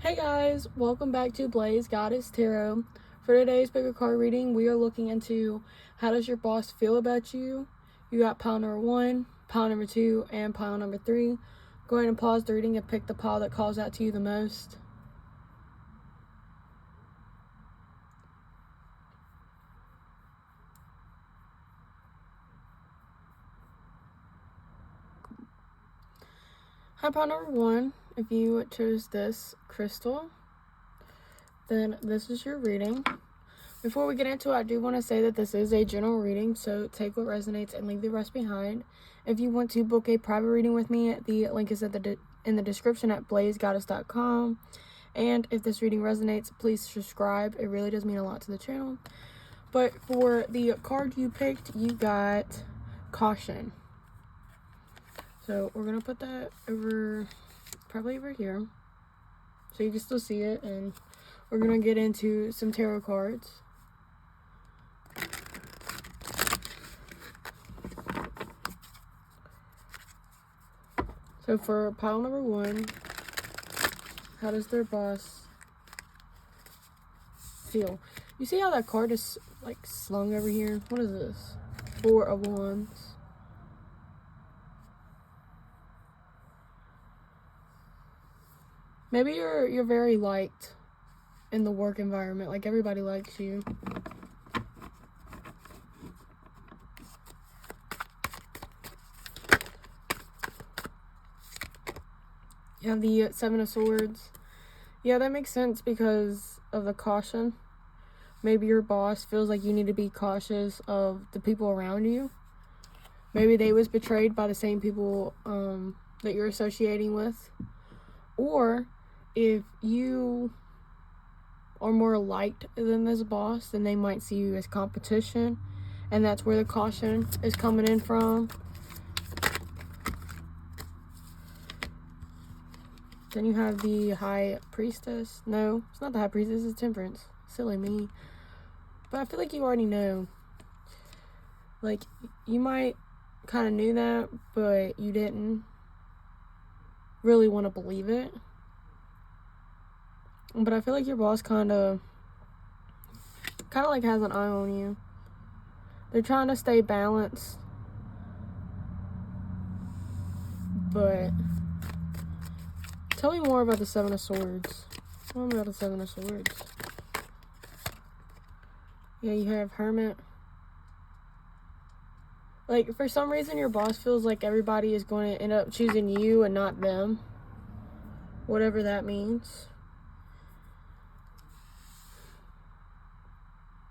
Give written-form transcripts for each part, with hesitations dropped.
Hey guys, welcome back to BlazedGoddessTarot. For today's bigger card reading, we are looking into how does your boss feel about you. You got pile number 1, pile number 2, and pile number 3. Go ahead and pause the reading and pick the pile that calls out to you the most. Hi, pile number 1. If you chose this crystal, then this is your reading. Before we get into it, I do want to say that this is a general reading, so take what resonates and leave the rest behind. If you want to book a private reading with me, the link is in the description at BlazedGoddess.com. And if this reading resonates, please subscribe. It really does mean a lot to the channel. But for the card you picked, you got Caution. So we're going to put that probably over here, so you can still see it. And we're going to get into some tarot cards. So for pile number 1, how does their boss feel? You see how that card is like slung over here? What is this? 4 of Wands. Maybe you're very liked in the work environment. Like everybody likes you. You have the 7 of Swords. Yeah, that makes sense because of the caution. Maybe your boss feels like you need to be cautious of the people around you. Maybe they was betrayed by the same people that you're associating with. Or if you are more liked than this boss, then they might see you as competition. And that's where the caution is coming in from. Then you have the High Priestess. No, it's not the High Priestess, it's Temperance. Silly me. But I feel like you already know. Like, you might kind of knew that, but you didn't really want to believe it. But I feel like your boss kind of like has an eye on you. They're trying to stay balanced. But tell me more about the 7 of Swords. Tell me about the 7 of Swords. Yeah, you have Hermit. Like, for some reason, your boss feels like everybody is going to end up choosing you and not them. Whatever that means.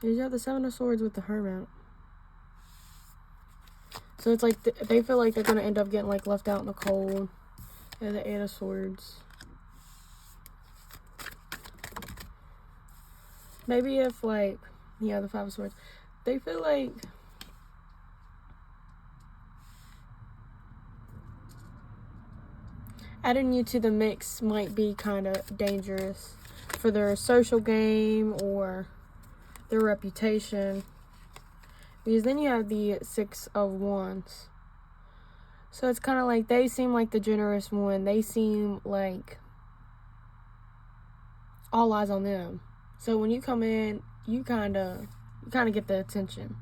You have the 7 of Swords with the Hermit. So it's like they feel like they're going to end up getting like left out in the cold. And the 8 of Swords. Maybe if like, yeah, the 5 of Swords. They feel like adding you to the mix might be kind of dangerous for their social game or their reputation. Because then you have the 6 of Wands. So it's kind of like they seem like the generous one. They seem like all eyes on them. So when you come in, you kind of get the attention.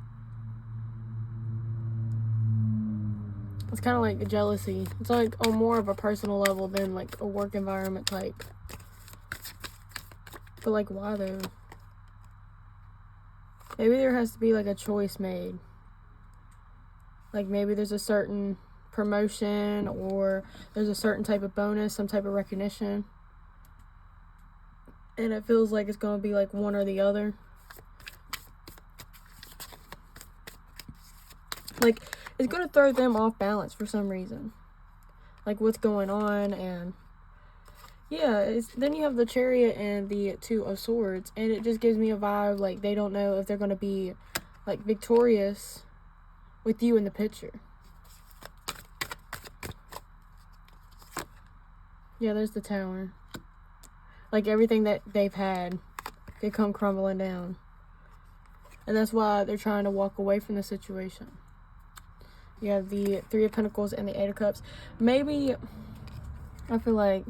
It's kind of like a jealousy. It's like on more of a personal level than like a work environment type. But like, why though? Maybe there has to be like a choice made. Like maybe there's a certain promotion or there's a certain type of bonus, some type of recognition. And it feels like it's going to be like one or the other. Like, it's going to throw them off balance for some reason. Like, what's going on, and yeah, then you have the Chariot and the 2 of Swords, and it just gives me a vibe like they don't know if they're going to be, like, victorious with you in the picture. Yeah, there's the Tower. Like, everything that they've had could come crumbling down. And that's why they're trying to walk away from the situation. You have the 3 of Pentacles and the 8 of Cups. Maybe, I feel like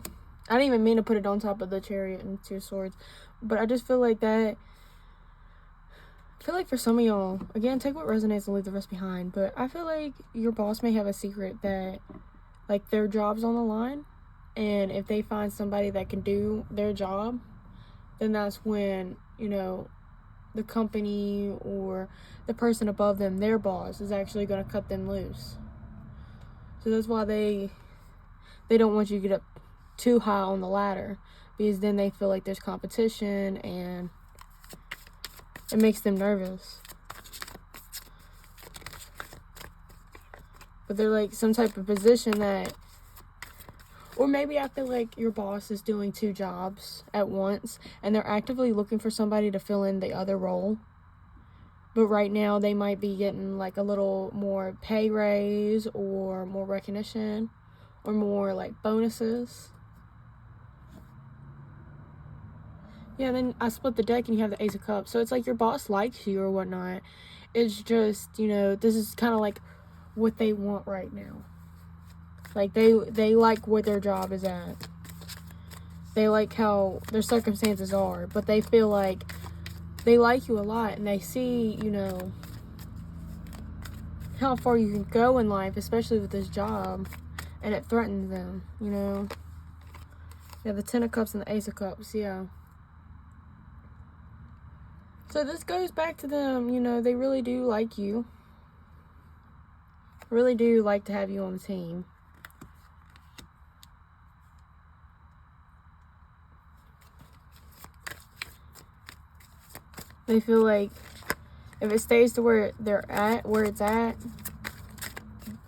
I didn't even mean to put it on top of the Chariot and Two of Swords. But I just feel like that. I feel like for some of y'all, again, take what resonates and leave the rest behind. But I feel like your boss may have a secret that, like, their job's on the line. And if they find somebody that can do their job, then that's when, you know, the company or the person above them, their boss, is actually going to cut them loose. So that's why they don't want you to get up too high on the ladder, because then they feel like there's competition and it makes them nervous. But they're like some type of position that, or maybe I feel like your boss is doing 2 jobs at once and they're actively looking for somebody to fill in the other role. But right now they might be getting like a little more pay raise or more recognition or more like bonuses. Yeah, then I split the deck and you have the Ace of Cups. So it's like your boss likes you or whatnot. It's just, you know, this is kind of like what they want right now. Like, they like where their job is at. They like how their circumstances are. But they feel like they like you a lot. And they see, you know, how far you can go in life, especially with this job. And it threatens them, you know. Yeah, the 10 of Cups and the Ace of Cups, yeah. So this goes back to them, you know, they really do like you. Really do like to have you on the team. They feel like if it stays to where they're at, where it's at,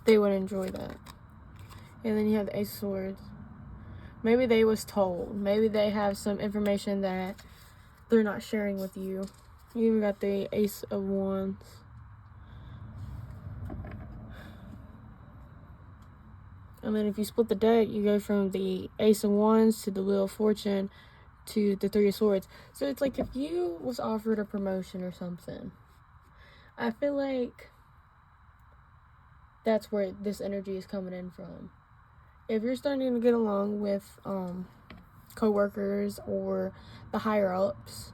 they would enjoy that. And then you have the Ace of Swords. Maybe they was told. Maybe they have some information that they're not sharing with you. You even got the Ace of Wands. And then if you split the deck, you go from the Ace of Wands to the Wheel of Fortune to the 3 of Swords. So it's like if you was offered a promotion or something, I feel like that's where this energy is coming in from. If you're starting to get along with co-workers or the higher ups,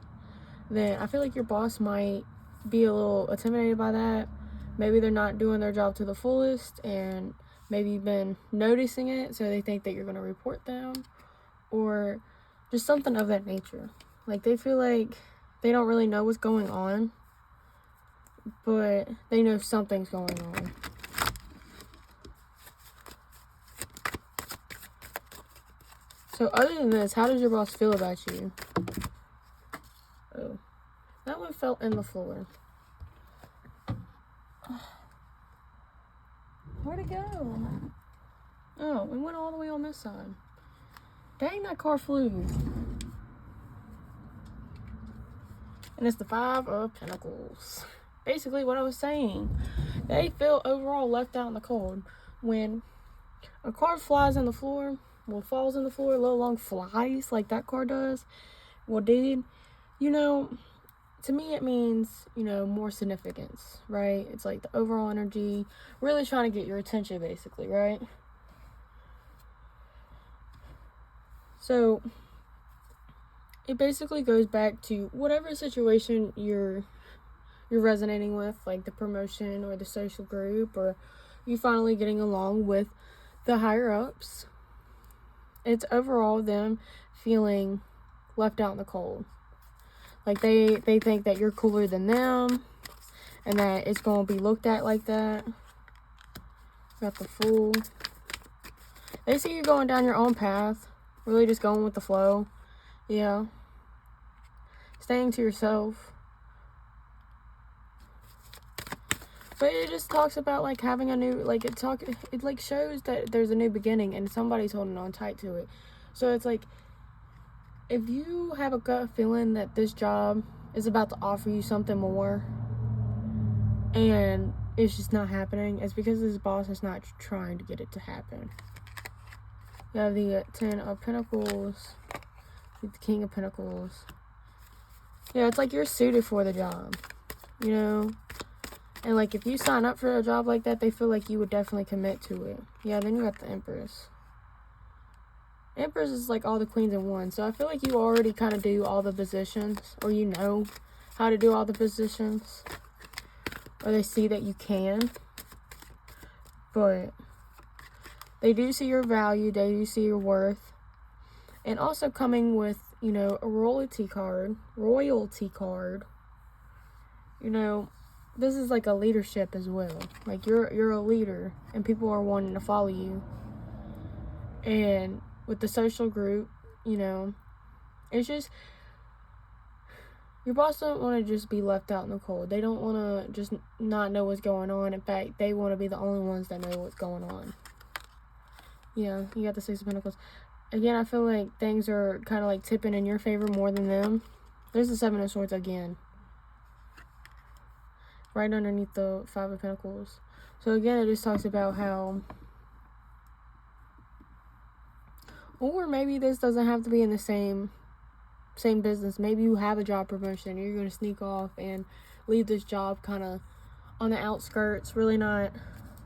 then I feel like your boss might be a little intimidated by that. Maybe they're not doing their job to the fullest, and maybe you've been noticing it, so they think that you're going to report them, or just something of that nature. Like, they feel like they don't really know what's going on, but they know something's going on. So other than this, how does your boss feel about you? Oh, that one fell in the floor. Where'd it go? Oh, it went all the way on this side. Dang, that car flew. And it's the 5 of Pentacles. Basically what I was saying. They feel overall left out in the cold. When a card flies on the floor, well, falls on the floor, let alone flies like that card does, well, did, you know, to me it means, you know, more significance, right? It's like the overall energy, really trying to get your attention, basically, right? So it basically goes back to whatever situation you're resonating with, like the promotion or the social group, or you finally getting along with the higher ups. It's overall them feeling left out in the cold. Like they think that you're cooler than them, and that it's going to be looked at like that. Got the Fool. They see you going down your own path, really just going with the flow. Yeah. Staying to yourself. But it just talks about like having a new, like it like shows that there's a new beginning and somebody's holding on tight to it. So it's like, if you have a gut feeling that this job is about to offer you something more and it's just not happening, it's because this boss is not trying to get it to happen. You have the 10 of Pentacles, the King of Pentacles. Yeah, it's like you're suited for the job, you know? And like if you sign up for a job like that, they feel like you would definitely commit to it. Yeah, then you got the Empress. Empress is like all the queens in one. So I feel like you already kind of do all the positions, or you know how to do all the positions, or they see that you can. But they do see your value, they do see your worth. And also coming with, you know, a royalty card. You know, this is like a leadership as well. Like you're a leader and people are wanting to follow you. And with the social group, you know, it's just, your boss don't want to just be left out in the cold. They don't want to just not know what's going on. In fact, they want to be the only ones that know what's going on. Yeah, you got the Six of Pentacles. Again, I feel like things are kind of like tipping in your favor more than them. There's the Seven of Swords again, right underneath the Five of Pentacles. So again, it just talks about how, or maybe this doesn't have to be in the same business. Maybe you have a job promotion and you're going to sneak off and leave this job kind of on the outskirts, really not.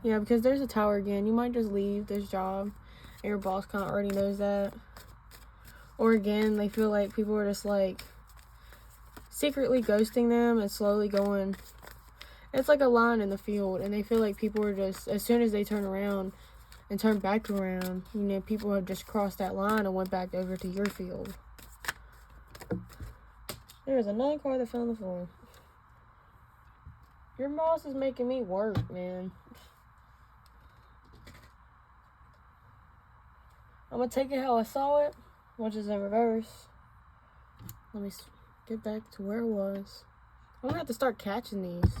Yeah, because there's a Tower again. You might just leave this job and your boss kind of already knows that. Or again, they feel like people are just like secretly ghosting them and slowly going. It's like a line in the field, and they feel like people are just, as soon as they turn around and turn back around, you know, people have just crossed that line and went back over to your field. There's another card that fell on the floor. Your boss is making me work, man. I'm gonna take it how I saw it, which is in reverse. Let me get back to where it was. I'm gonna have to start catching these.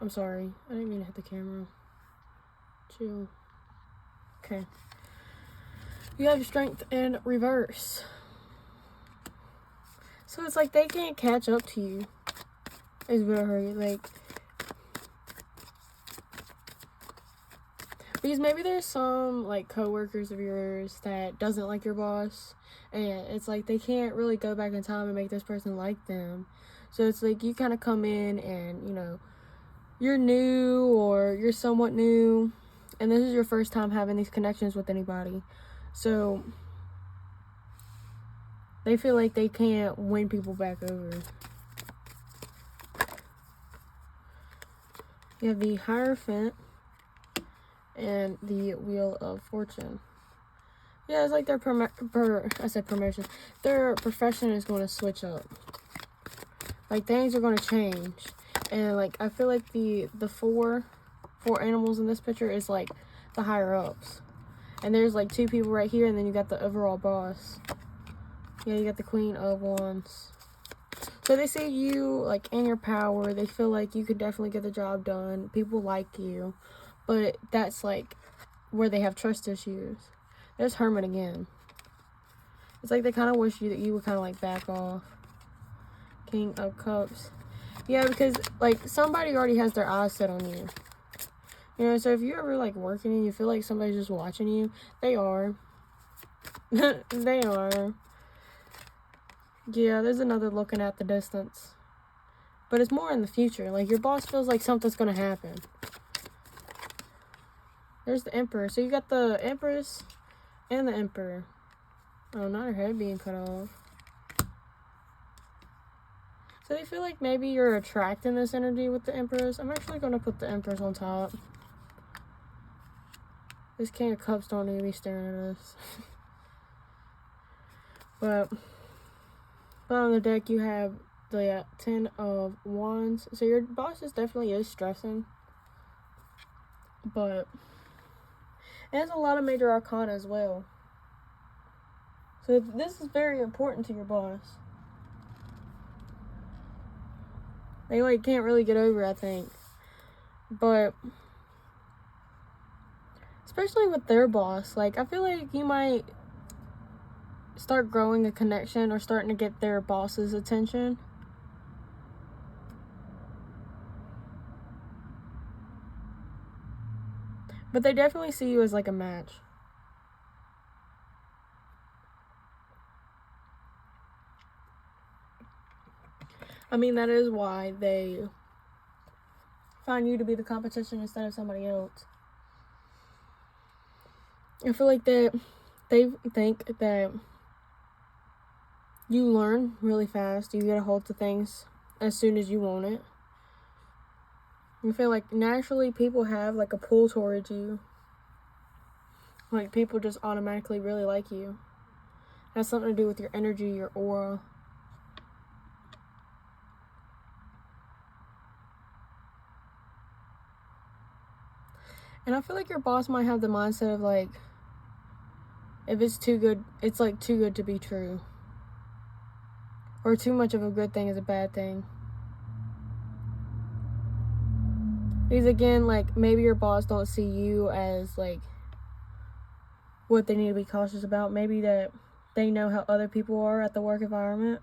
I'm sorry. I didn't mean to hit the camera. Chill. Okay. You have your strength in reverse. So it's like they can't catch up to you. Is what I heard. Like, because maybe there's some like co-workers of yours that doesn't like your boss, and it's like they can't really go back in time and make this person like them. So it's like you kind of come in and, you know, you're new or you're somewhat new, and this is your first time having these connections with anybody. So they feel like they can't win people back over. You have the Hierophant and the Wheel of Fortune. Yeah, it's like their promotion. Their profession is going to switch up. Like, things are going to change. And, like, I feel like the four animals in this picture is, like, the higher-ups. And there's, like, two people right here, and then you got the overall boss. Yeah, you got the Queen of Wands. So they see you, like, in your power. They feel like you could definitely get the job done. People like you. But that's, like, where they have trust issues. There's Hermit again. It's like they kind of wish that you would kind of, like, back off. King of Cups. Yeah, because, like, somebody already has their eyes set on you. You know, so if you're ever, like, working and you feel like somebody's just watching you, they are. They are. Yeah, there's another looking at the distance. But it's more in the future. Like, your boss feels like something's going to happen. There's the Emperor. So you got the Empress and the Emperor. Oh, not her head being cut off. So they feel like maybe you're attracting this energy with the Empress. I'm actually going to put the Empress on top. This King of Cups don't need to be staring at us. But on the deck, you have the Ten of Wands. So your boss definitely is stressing. But it has a lot of major arcana as well. So this is very important to your boss. They, like, can't really get over, I think. But especially with their boss, like, I feel like you might start growing a connection or starting to get their boss's attention. But they definitely see you as, like, a match. I mean, that is why they find you to be the competition instead of somebody else. I feel like they they think that you learn really fast. You get a hold to things as soon as you want it. You feel like naturally people have like a pull towards you. Like people just automatically really like you. It has something to do with your energy, your aura. And I feel like your boss might have the mindset of like, if it's too good, it's like too good to be true. Or too much of a good thing is a bad thing. Because again, like maybe your boss don't see you as like what they need to be cautious about. Maybe that they know how other people are at the work environment.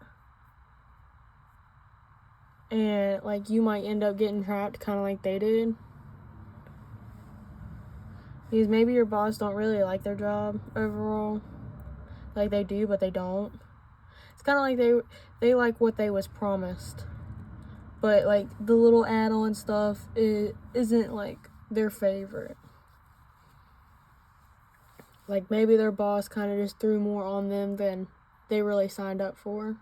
And like you might end up getting trapped kind of like they did. Because maybe your boss don't really like their job overall. Like they do, but they don't. It's kind of like they like what they was promised. But like the little add-on stuff isn't like their favorite. Like maybe their boss kind of just threw more on them than they really signed up for.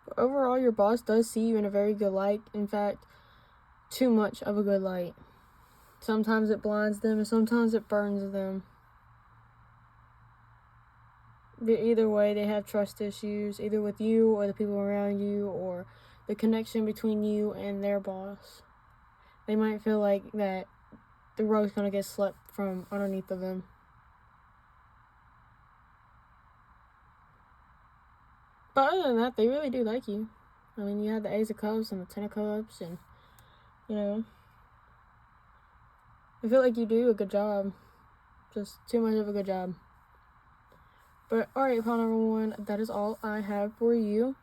But overall, your boss does see you in a very good light. In fact, too much of a good light. Sometimes it blinds them and sometimes it burns them. But either way, they have trust issues, either with you or the people around you or the connection between you and their boss. They might feel like that the rug's going to get swept from underneath of them. But other than that, they really do like you. I mean, you have the Ace of Cups and the Ten of Cups and, you know, I feel like you do a good job. Just too much of a good job. But, alright, pile number 1, that is all I have for you.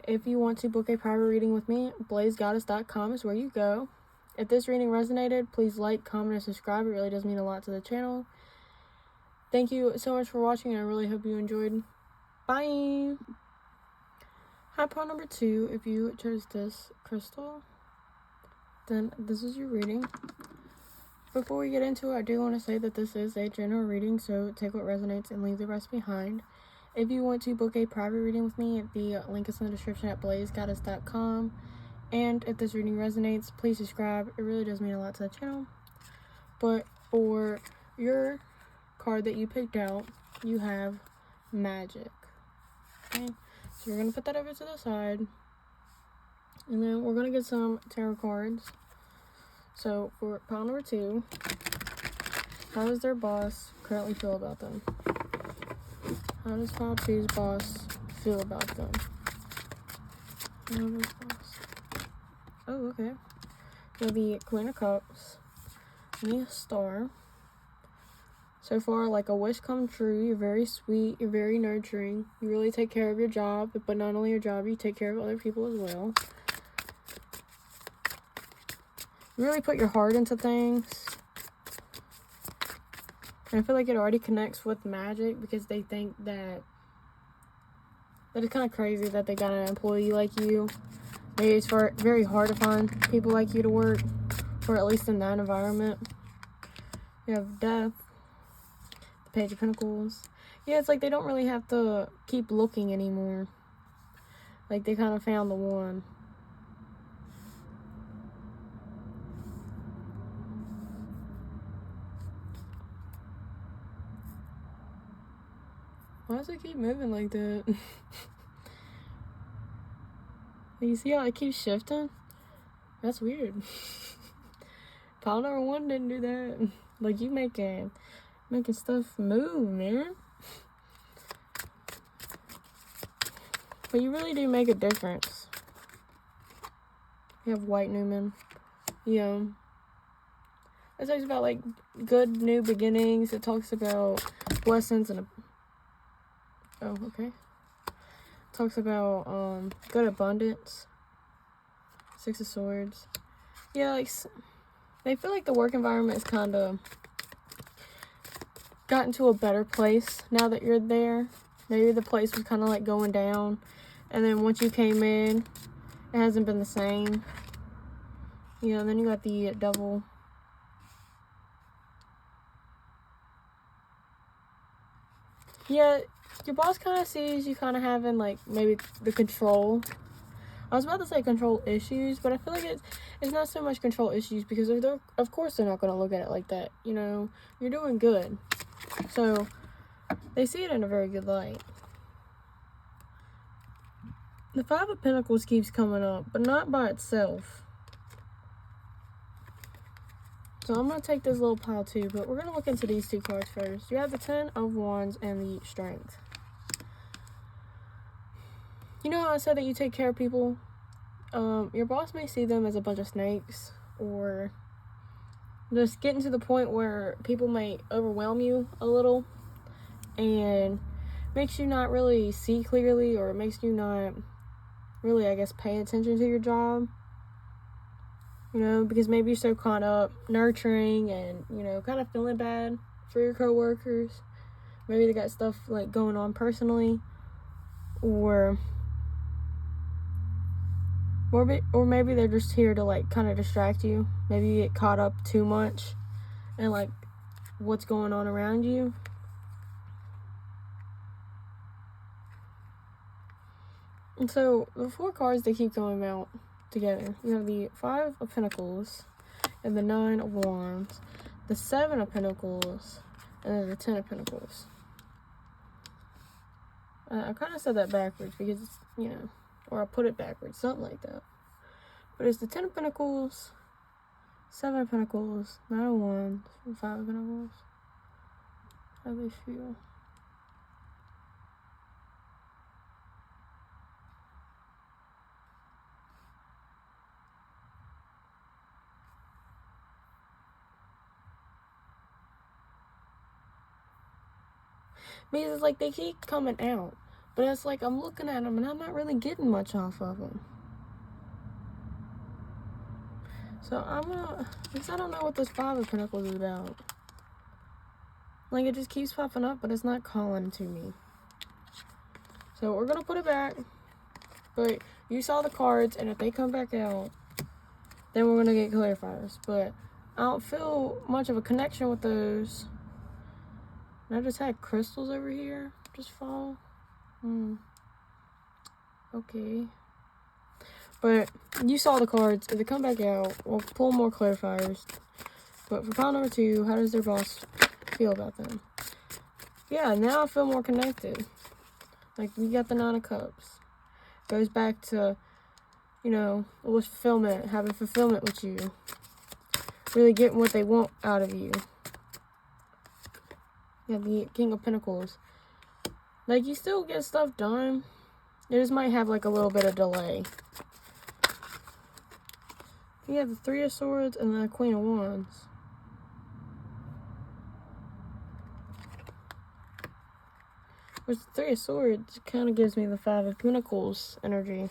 If you want to book a private reading with me, BlazedGoddessTarot is where you go. If this reading resonated, please like, comment, and subscribe. It really does mean a lot to the channel. Thank you so much for watching. I really hope you enjoyed. Bye! Hi, pile number 2. If you chose this crystal, then this is your reading. Before we get into it, I do want to say that this is a general reading, so take what resonates and leave the rest behind. If you want to book a private reading with me, the link is in the description at BlazedGoddess.com. And if this reading resonates, please subscribe. It really does mean a lot to the channel. But for your card that you picked out, you have Magic. Okay, so we're going to put that over to the side. And then we're going to get some tarot cards. So, for pile number 2, how does their boss currently feel about them? How does pile 2's boss feel about them? Oh, okay. So, the Queen of Cups, and the Star. So far, like a wish come true. You're very sweet. You're very nurturing. You really take care of your job. But not only your job, you take care of other people as well. You really put your heart into things. And I feel like it already connects with Magic because they think that it's kind of crazy that they got an employee like you. Maybe it's very hard to find people like you to work, or at least in that environment. You have Death, the Page of Pentacles. Yeah, it's like they don't really have to keep looking anymore. Like they kind of found the one. Why does it keep moving like that? You see how it keeps shifting? That's weird. Pile number 1 didn't do that. Like you making stuff move, man. But you really do make a difference. You have White Newman. Yeah. It talks about like good new beginnings. It talks about blessings and oh, okay. Talks about good abundance. 6 of Swords. Yeah, like they feel like the work environment is kind of gotten to a better place now that you're there. Maybe the place was kind of like going down, and then once you came in, it hasn't been the same. Yeah, and then you got the Devil. Yeah, your boss kind of sees you kind of having, like, maybe the control. I was about to say control issues, but I feel like it's not so much control issues, because of course they're not going to look at it like that. You know, you're doing good. So, they see it in a very good light. The Five of Pentacles keeps coming up, but not by itself. So I'm going to take this little pile too, but we're going to look into these two cards first. You have the Ten of Wands and the Strength. You know how I said that you take care of people? Your boss may see them as a bunch of snakes, or just getting to the point where people may overwhelm you a little and makes you not really see clearly, or makes you not really, I guess, pay attention to your job. You know, because maybe you're so caught up nurturing and, you know, kind of feeling bad for your coworkers. Maybe they got stuff, like, going on personally, or maybe they're just here to, like, kind of distract you. Maybe you get caught up too much in, like, what's going on around you. And so, the four cards, they keep going out together. You have the Five of Pentacles, and the Nine of Wands, the Seven of Pentacles, and then the Ten of Pentacles. I kind of said that backwards because, it's, you know, or I put it backwards, something like that. But it's the Ten of Pentacles, Seven of Pentacles, Nine of Wands, and Five of Pentacles. How do they feel? Because it's like they keep coming out, but it's like I'm looking at them and I'm not really getting much off of them. So because I don't know what this Five of Pentacles is about. Like, it just keeps popping up, but it's not calling to me. So we're gonna put it back. But you saw the cards, and if they come back out, then we're gonna get clarifiers. But I don't feel much of a connection with those. And I just had crystals over here just fall. Okay. But you saw the cards. If they come back out, we'll pull more clarifiers. But for pile number 2, how does their boss feel about them? Yeah, now I feel more connected. Like, we got the Nine of Cups. Goes back to, you know, with fulfillment, having fulfillment with you. Really getting what they want out of you. Yeah, the King of Pentacles. Like, you still get stuff done. You just might have, like, a little bit of delay. You have the Three of Swords and the Queen of Wands. Which, the Three of Swords kind of gives me the Five of Pentacles energy.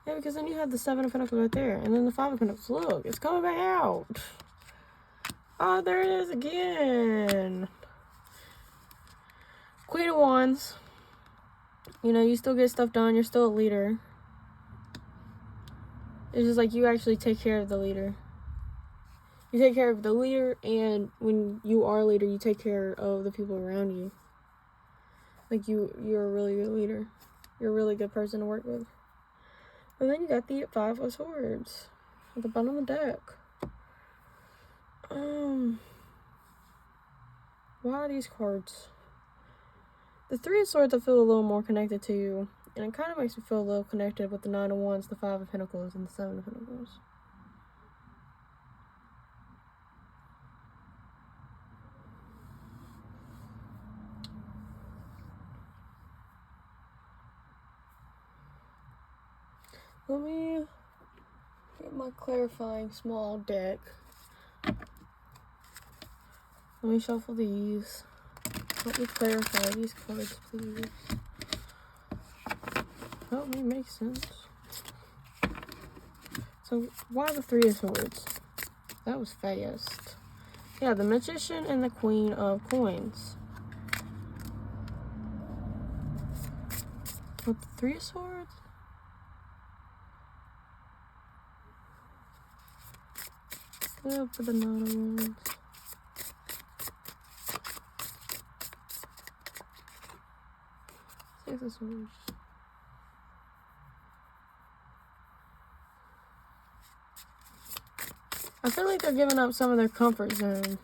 Yeah, because then you have the Seven of Pentacles right there. And then the Five of Pentacles. Look, it's coming back out. Oh, there it is again. Queen of Wands. You know, you still get stuff done. You're still a leader. It's just like you actually take care of the leader. You take care of the leader, and when you are a leader, you take care of the people around you. Like, you're a really good leader. You're a really good person to work with. And then you got the Five of Swords at the bottom of the deck. Why are these cards? The Three of Swords, I feel a little more connected to you. And it kind of makes me feel a little connected with the Nine of Wands, the Five of Pentacles, and the Seven of Pentacles. Let me get my clarifying small deck. Let me shuffle these. Help me clarify these cards, please. Help me make sense. So, why the Three of Swords? That was fast. Yeah, the Magician and the Queen of Coins. With the Three of Swords? Yeah, for the Nine of Wands. Six of Swords. I feel like they're giving up some of their comfort zone.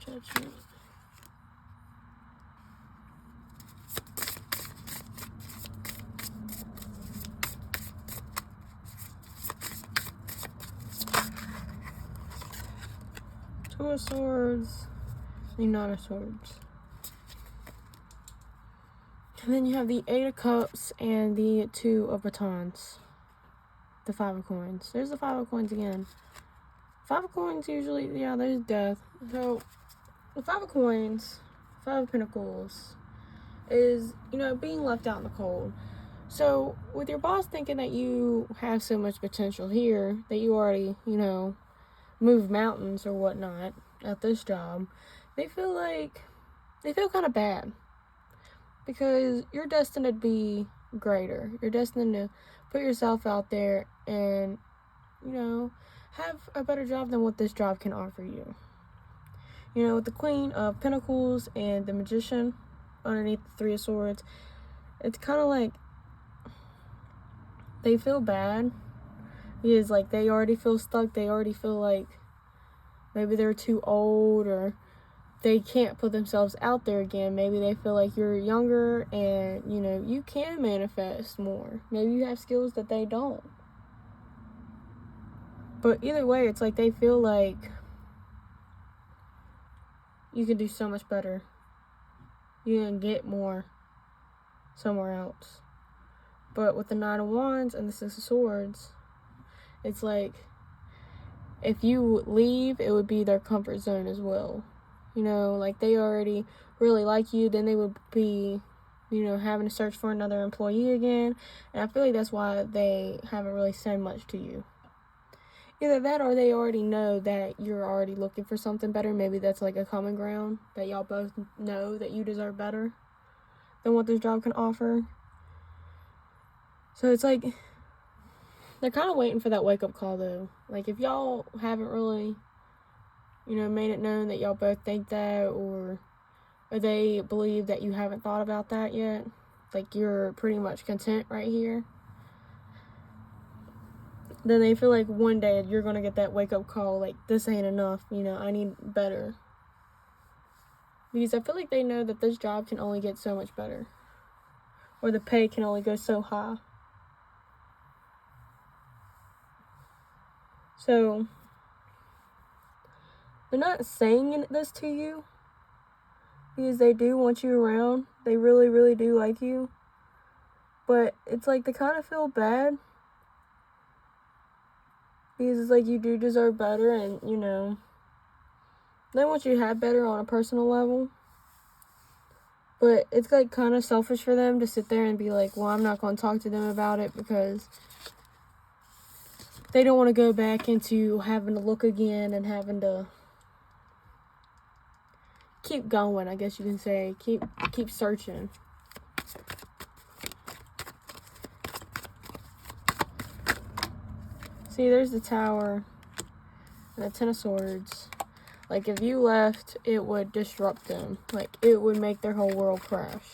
Judgment. Two of Swords, the Nine of Swords. And then you have the Eight of Cups and the Two of Batons. The Five of Coins. There's the Five of Coins again. Five of Coins usually, yeah, there's death. So, the Five of Coins, Five of Pentacles, is, you know, being left out in the cold. So, with your boss thinking that you have so much potential here, that you already, you know, move mountains or whatnot at this job, they feel kind of bad, because you're destined to be greater. You're destined to put yourself out there and, you know, have a better job than what this job can offer you. You know, with the Queen of Pentacles and the Magician underneath the Three of Swords, it's kind of like they feel bad. Because, like, they already feel stuck. They already feel like maybe they're too old, or they can't put themselves out there again. Maybe they feel like you're younger and, you know, you can manifest more. Maybe you have skills that they don't. But either way, it's like they feel like you can do so much better. You can get more somewhere else. But with the Nine of Wands and the Six of Swords, it's like, if you leave, it would be their comfort zone as well. You know, like, they already really like you, then they would be, you know, having to search for another employee again. And I feel like that's why they haven't really said much to you. Either that, or they already know that you're already looking for something better. Maybe that's like a common ground, that y'all both know that you deserve better than what this job can offer. So it's like, they're kind of waiting for that wake-up call, though. Like, if y'all haven't really, you know, made it known that y'all both think that, or they believe that you haven't thought about that yet, like, you're pretty much content right here, then they feel like one day you're going to get that wake-up call, like, this ain't enough, you know, I need better. Because I feel like they know that this job can only get so much better, or the pay can only go so high. So, they're not saying this to you because they do want you around. They really, really do like you. But it's like they kind of feel bad, because it's like you do deserve better, and, you know, they want you to have better on a personal level. But it's like kind of selfish for them to sit there and be like, well, I'm not going to talk to them about it, because they don't want to go back into having to look again and having to keep going, I guess you can say. Keep searching. See, there's the Tower and the Ten of Swords. Like, if you left, it would disrupt them. Like, it would make their whole world crash.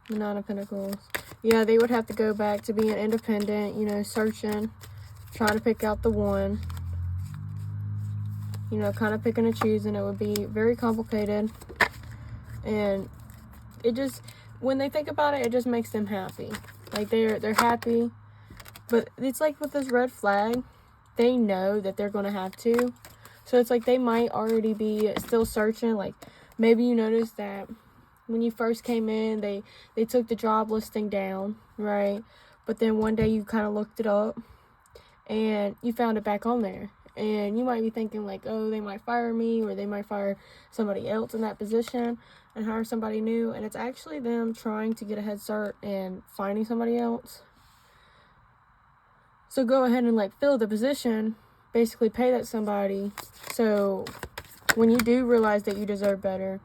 The Nine of Pentacles. Yeah, they would have to go back to being independent, you know, searching, trying to pick out the one. You know, kind of picking and choosing. It would be very complicated. And it just, when they think about it, it just makes them happy. Like, they're happy. But it's like with this red flag, they know that they're going to have to. So it's like they might already be still searching. Like, maybe you noticed that when you first came in, they took the job listing down, right? But then one day you kind of looked it up and you found it back on there. And you might be thinking like, oh, they might fire me, or they might fire somebody else in that position and hire somebody new. And it's actually them trying to get a head start and finding somebody else. So go ahead and, like, fill the position, basically pay that somebody. So when you do realize that you deserve better,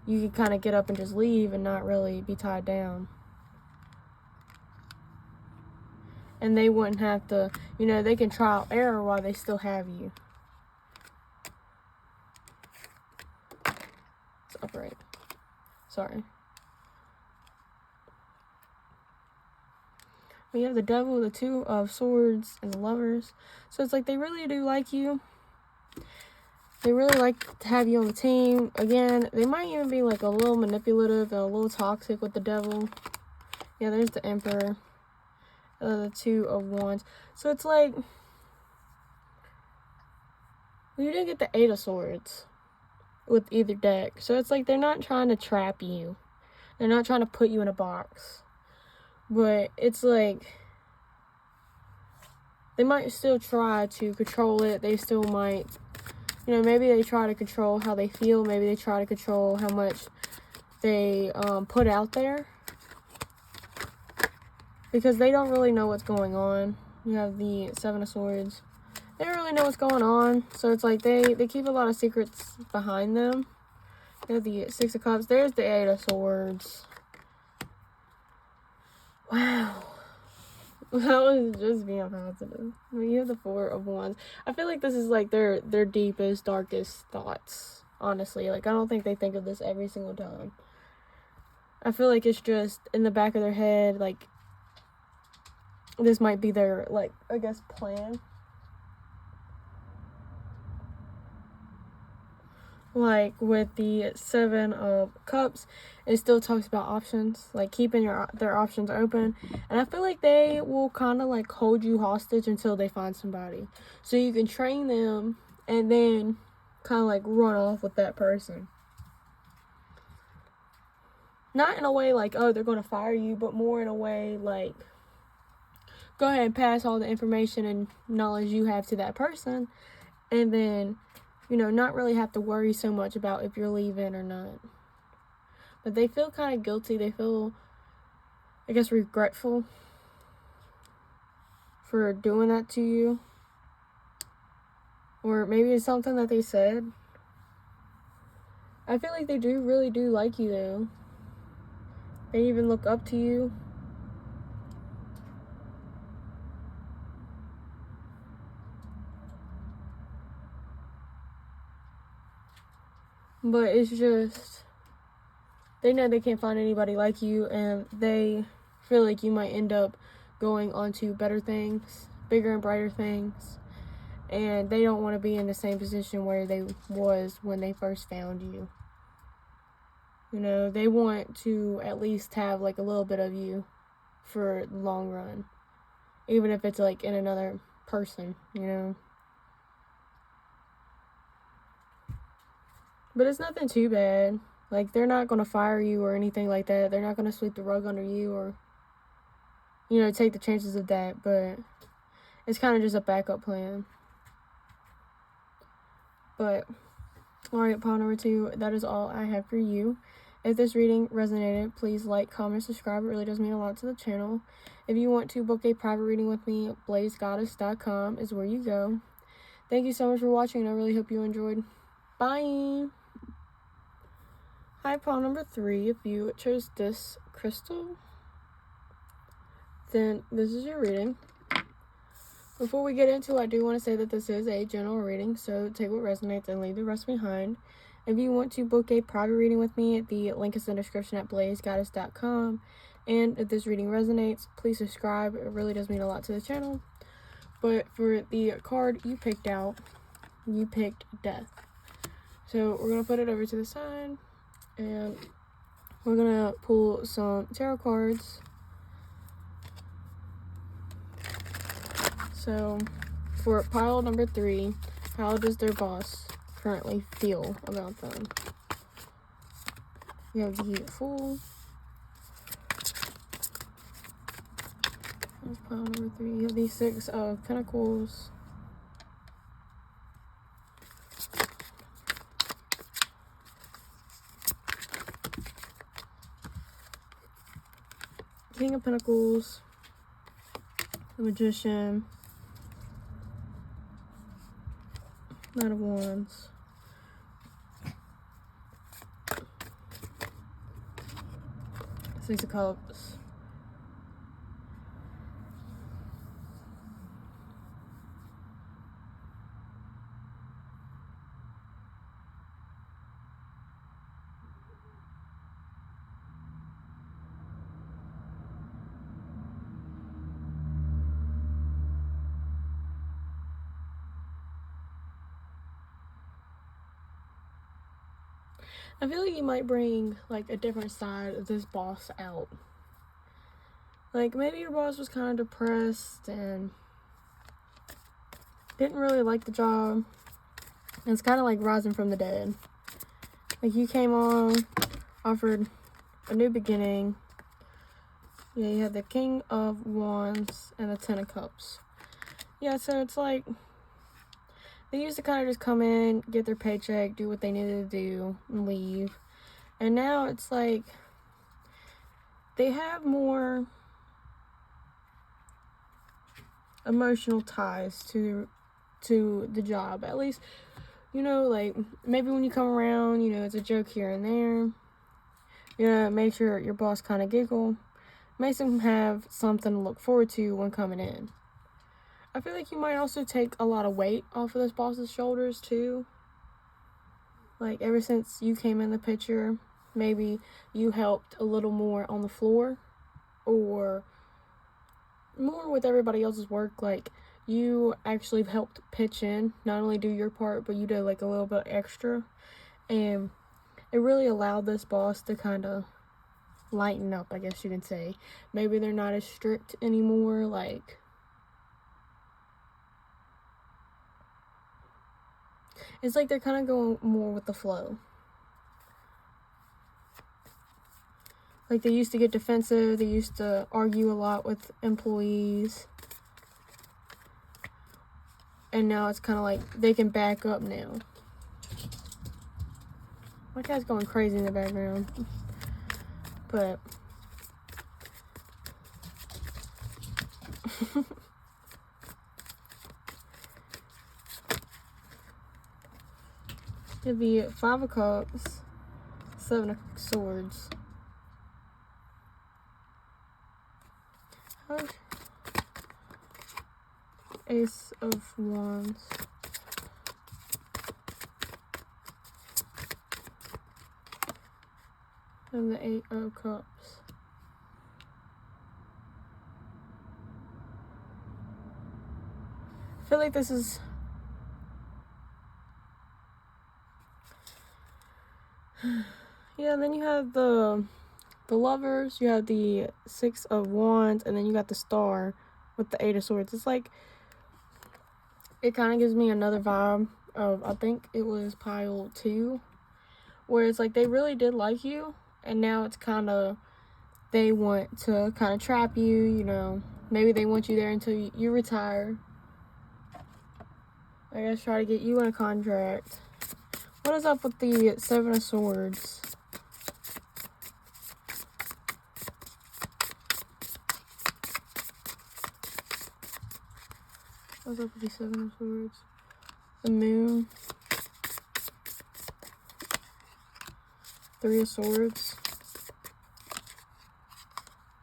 you can kind of get up and just leave and not really be tied down. And they wouldn't have to, you know, they can trial error while they still have you. It's upright. Sorry. We have the Devil, the Two of Swords, and the Lovers. So it's like they really do like you. They really like to have you on the team. Again, they might even be like a little manipulative and a little toxic with the Devil. Yeah, there's the Emperor. The Two of Wands. So it's like, you didn't get the Eight of Swords with either deck. So it's like they're not trying to trap you. They're not trying to put you in a box. But it's like, they might still try to control it. They still might, you know, maybe they try to control how they feel. Maybe they try to control how much they put out there. Because they don't really know what's going on. You have the Seven of Swords. They don't really know what's going on. So it's like they keep a lot of secrets behind them. You have the Six of Cups. There's the Eight of Swords. Wow. That was just being positive. I mean, you have the Four of Wands. I feel like this is like their deepest, darkest thoughts. Honestly. Like, I don't think they think of this every single time. I feel like it's just in the back of their head, like, this might be their, like, I guess, plan. Like, with the Seven of Cups, it still talks about options. Like, keeping their options open. And I feel like they will kind of, like, hold you hostage until they find somebody. So you can train them and then kind of, like, run off with that person. Not in a way like, oh, they're going to fire you, but more in a way like, go ahead and pass all the information and knowledge you have to that person. And then, you know, not really have to worry so much about if you're leaving or not. But they feel kind of guilty. They feel, I guess, regretful for doing that to you. Or maybe it's something that they said. I feel like they really do like you, though. They even look up to you. But it's just, they know they can't find anybody like you, and they feel like you might end up going on to better things, bigger and brighter things, and they don't want to be in the same position where they was when they first found you. You know, they want to at least have like a little bit of you for the long run, even if it's like in another person, you know. But it's nothing too bad. Like, they're not going to fire you or anything like that. They're not going to sweep the rug under you or, you know, take the chances of that. But it's kind of just a backup plan. But, alright, pile number 2, that is all I have for you. If this reading resonated, please like, comment, subscribe. It really does mean a lot to the channel. If you want to book a private reading with me, BlazedGoddess.com is where you go. Thank you so much for watching, and I really hope you enjoyed. Bye! Hi, pile number 3. If you chose this crystal, then this is your reading. Before we get into it, I do want to say that this is a general reading, so take what resonates and leave the rest behind. If you want to book a private reading with me, the link is in the description at BlazedGoddess.com. And if this reading resonates, please subscribe. It really does mean a lot to the channel. But for the card you picked out, you picked Death. So we're going to put it over to the side. And we're going to pull some tarot cards. So, for pile number 3, how does their boss currently feel about them? We have the Fool. That's pile number 3. You have the 6 of Pentacles. King of Pentacles, the Magician, Knight of Wands, Six of Cups, I feel like you might bring, like, a different side of this boss out. Like, maybe your boss was kind of depressed and didn't really like the job. And it's kind of like rising from the dead. Like, you came on, offered a new beginning. Yeah, you had the King of Wands and the Ten of Cups. Yeah, so it's like, they used to kind of just come in, get their paycheck, do what they needed to do, and leave. And now it's like, they have more emotional ties to the job. At least, you know, like, maybe when you come around, you know, it's a joke here and there. You know, it makes your boss kind of giggle. Makes them have something to look forward to when coming in. I feel like you might also take a lot of weight off of this boss's shoulders, too. Like, ever since you came in the picture, maybe you helped a little more on the floor. Or more with everybody else's work. Like, you actually helped pitch in, not only do your part, but you did like a little bit extra, and it really allowed this boss to kind of lighten up, I guess you can say. Maybe they're not as strict anymore. Like, it's like they're kind of going more with the flow. Like, they used to get defensive, they used to argue a lot with employees. And now it's kind of like they can back up now. My cat's going crazy in the background. But it'd be 5 of Cups, 7 of Swords. Ace of Wands. And the 8 of Cups. I feel like this is yeah, then you have the Lovers, you have the 6 of Wands, and then you got the Star with the 8 of Swords. It's like, it kind of gives me another vibe of, I think it was pile 2, where it's like they really did like you, and now it's kind of, they want to kind of trap you, you know. Maybe they want you there until you retire. I guess try to get you in a contract. What is up with the 7 of Swords? What's up with the 7 of Swords? The Moon. 3 of Swords.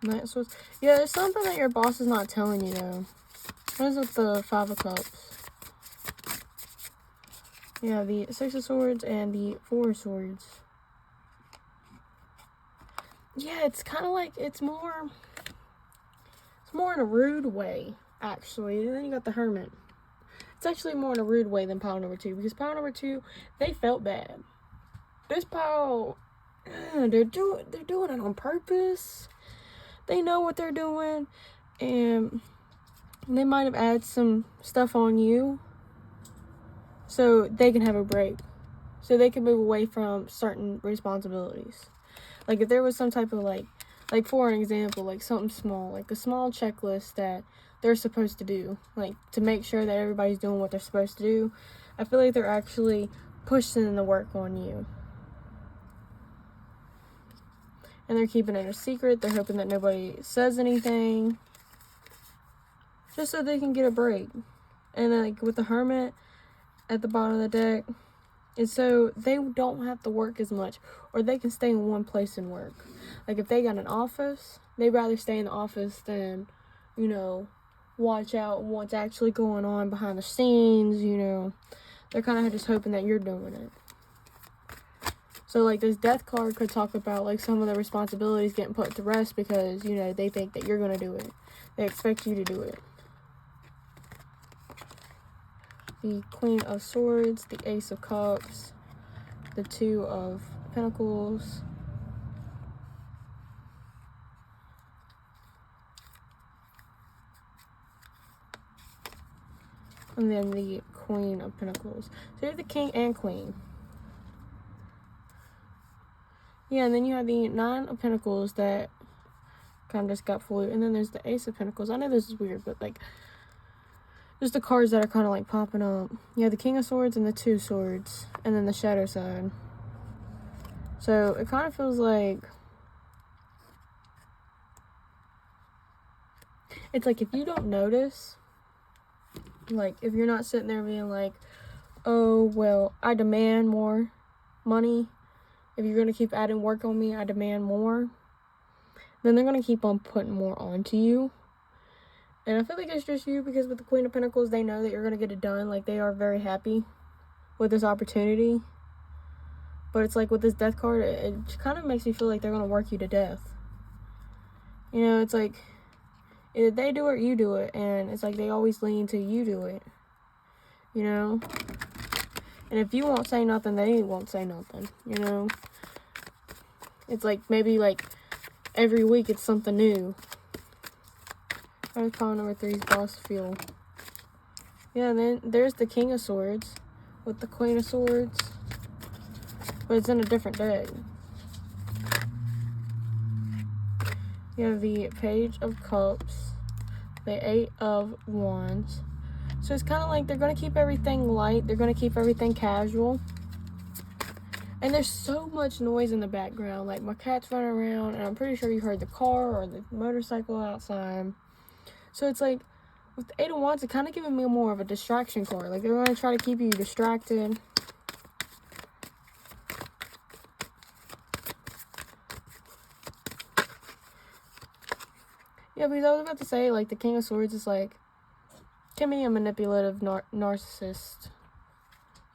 Knight of Swords. Yeah, there's something that your boss is not telling you, though. What is with the 5 of Cups? Yeah, the 6 of Swords and the 4 of Swords. Yeah, it's kind of like, it's more in a rude way, actually. And then you got the Hermit. It's actually more in a rude way than pile number 2, because pile number 2, they felt bad. This pile, they're doing it on purpose. They know what they're doing, and they might have added some stuff on you so they can have a break, so they can move away from certain responsibilities. Like, if there was some type of like for an example, like something small, like a small checklist that they're supposed to do, like to make sure that everybody's doing what they're supposed to do, I feel like they're actually pushing the work on you. And they're keeping it a secret. They're hoping that nobody says anything, just so they can get a break. And then, like, with the Hermit at the bottom of the deck, it's so they don't have to work as much, or they can stay in one place and work. Like, if they got an office, they'd rather stay in the office than, you know, watch out what's actually going on behind the scenes, you know. They're kind of just hoping that you're doing it. So, like, this Death card could talk about, like, some of the responsibilities getting put to rest because, you know, they think that you're going to do it. They expect you to do it. The Queen of Swords, the Ace of Cups, the 2 of Pentacles. And then the Queen of Pentacles. So you have the King and Queen. Yeah, and then you have the Nine of Pentacles that kind of just got full. And then there's the Ace of Pentacles. I know this is weird, but like, just the cards that are kind of like popping up. You have the King of Swords and the Two Swords. And then the Shadow side. So it kind of feels like, it's like if you don't notice, like if you're not sitting there being like, oh, well, I demand more money. If you're going to keep adding work on me, I demand more. Then they're going to keep on putting more onto you. And I feel like it's just you, because with the Queen of Pentacles, they know that you're going to get it done. Like, they are very happy with this opportunity. But it's like with this Death card, it kind of makes me feel like they're going to work you to death. You know, it's like, either they do it or you do it. And it's like they always lean to you do it. You know? And if you won't say nothing, they won't say nothing. You know? It's like, maybe like every week it's something new. Card number 3 is Boss Fuel. Yeah, and then there's the King of Swords with the Queen of Swords. But it's in a different deck. You have the Page of Cups, the 8 of Wands. So it's kind of like they're going to keep everything light. They're going to keep everything casual. And there's so much noise in the background. Like, my cat's running around, and I'm pretty sure you heard the car or the motorcycle outside. So it's like, with the 8 of Wands, it's kind of giving me more of a distraction card. Like, they're going to try to keep you distracted. Yeah, because I was about to say, like, the King of Swords is like, can be a manipulative narcissist.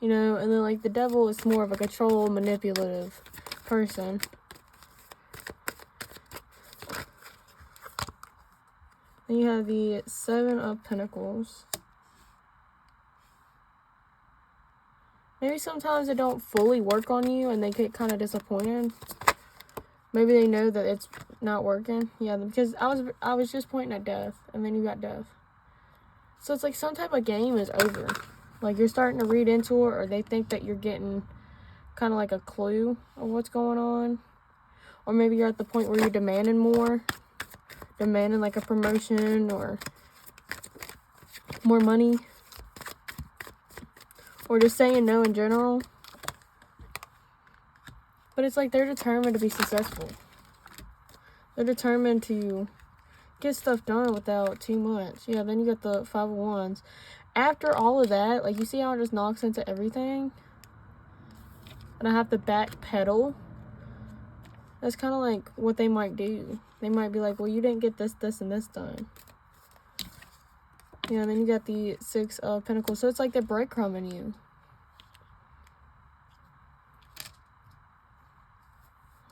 You know, and then like the Devil is more of a control, manipulative person. Then you have the 7 of Pentacles. Maybe sometimes they don't fully work on you and they get kind of disappointed. Maybe they know that it's not working. Yeah, because I was just pointing at Death, and then you got Death. So it's like some type of game is over. Like, you're starting to read into it, or they think that you're getting kind of like a clue of what's going on. Or maybe you're at the point where you're demanding more. Demanding like a promotion or more money. Or just saying no in general. But it's like they're determined to be successful. They're determined to get stuff done without too much. Yeah, then you got the 5 of Wands. After all of that, like, you see how it just knocks into everything? And I have to backpedal. That's kind of like what they might do. They might be like, well, you didn't get this, this, and this done. Yeah, and then you got the 6 of Pentacles. So it's like they're breadcrumbing you.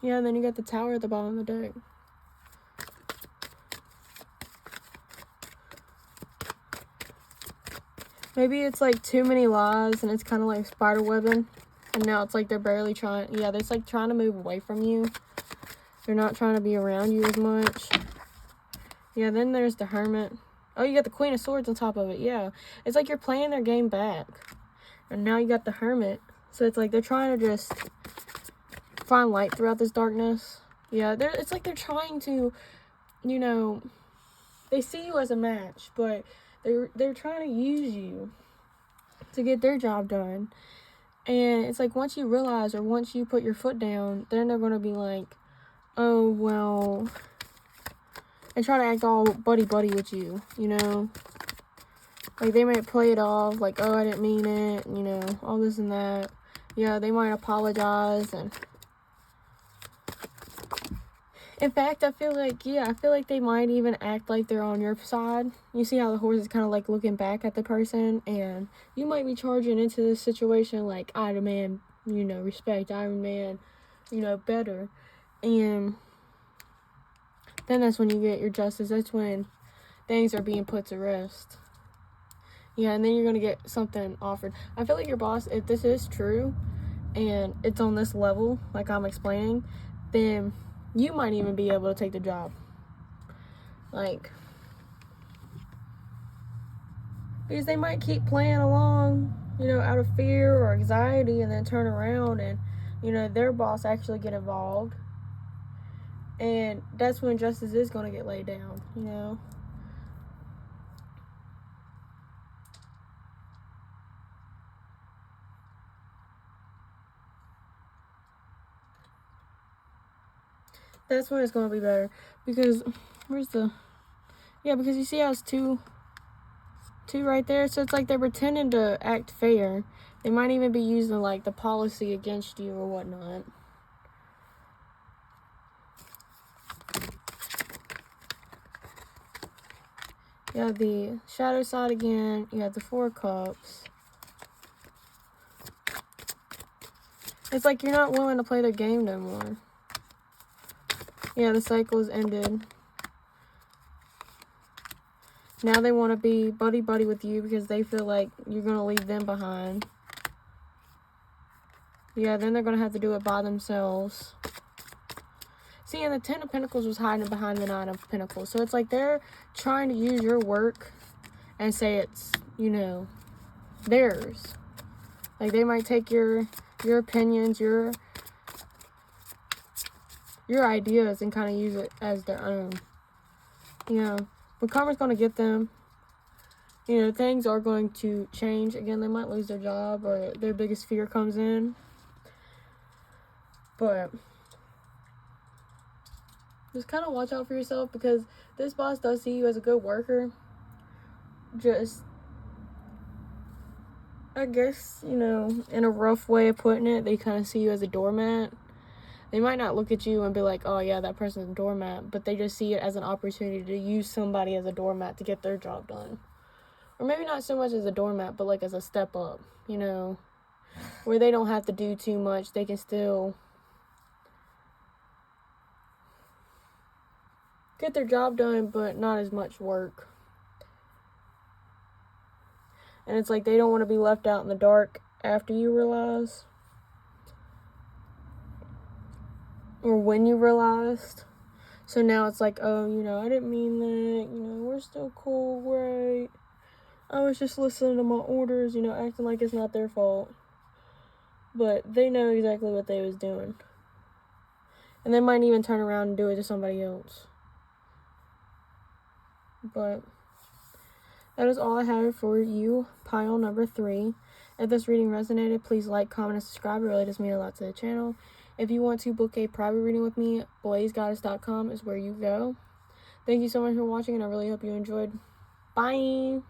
Yeah, and then you got the Tower at the bottom of the deck. Maybe it's like too many lies and it's kind of like spider webbing. And now it's like they're barely trying. Yeah, they're like trying to move away from you. They're not trying to be around you as much. Yeah, then there's the Hermit. Oh, you got the Queen of Swords on top of it. Yeah, it's like you're playing their game back. And now you got the Hermit. So it's like they're trying to just find light throughout this darkness. Yeah, it's like they're trying to, you know, they see you as a match, but they're trying to use you to get their job done. And it's like once you realize, or once you put your foot down, then they're going to be like, oh, well, and try to act all buddy-buddy with you, you know? Like, they might play it off, like, oh, I didn't mean it, you know, all this and that. Yeah, they might apologize, and in fact, I feel like they might even act like they're on your side. You see how the horse is kind of like looking back at the person, and you might be charging into this situation like, I demand, you know, respect. I demand, you know, better. And then that's when you get your justice. That's when things are being put to rest. Yeah, and then you're going to get something offered. I feel like your boss, if this is true, and it's on this level, like I'm explaining, then you might even be able to take the job. Like, because they might keep playing along, you know, out of fear or anxiety, and then turn around and, you know, their boss actually get involved. And that's when justice is going to get laid down, you know. That's when it's going to be better. Because, where's the... Yeah, because you see how it's two right there? So it's like they're pretending to act fair. They might even be using, like, the policy against you or whatnot. You have the shadow side again. You have the 4 cups. It's like you're not willing to play their game no more. Yeah, the cycle is ended. Now they want to be buddy-buddy with you because they feel like you're going to leave them behind. Yeah, then they're going to have to do it by themselves. See, and the 10 of Pentacles was hiding behind the 9 of Pentacles. So it's like they're trying to use your work and say it's, you know, theirs. Like, they might take your opinions, your ideas and kind of use it as their own. You know, but karma's going to get them. You know, things are going to change. Again, they might lose their job or their biggest fear comes in. But just kind of watch out for yourself, because this boss does see you as a good worker. Just, I guess, you know, in a rough way of putting it, they kind of see you as a doormat. They might not look at you and be like, oh yeah, that person's a doormat, but they just see it as an opportunity to use somebody as a doormat to get their job done. Or maybe not so much as a doormat, but like as a step up, you know, where they don't have to do too much. They can still get their job done, but not as much work. And it's like they don't want to be left out in the dark after you realize. Or when you realized. So now it's like, oh, you know, I didn't mean that. You know, we're still cool, right? I was just listening to my orders, you know, acting like it's not their fault. But they know exactly what they was doing. And they might even turn around and do it to somebody else. But that is all I have for you, pile number 3. If this reading resonated, please like, comment, and subscribe. It really does mean a lot to the channel. If you want to book a private reading with me, BlazedGoddessTarot is where you go. Thank you so much for watching, and I really hope you enjoyed. Bye!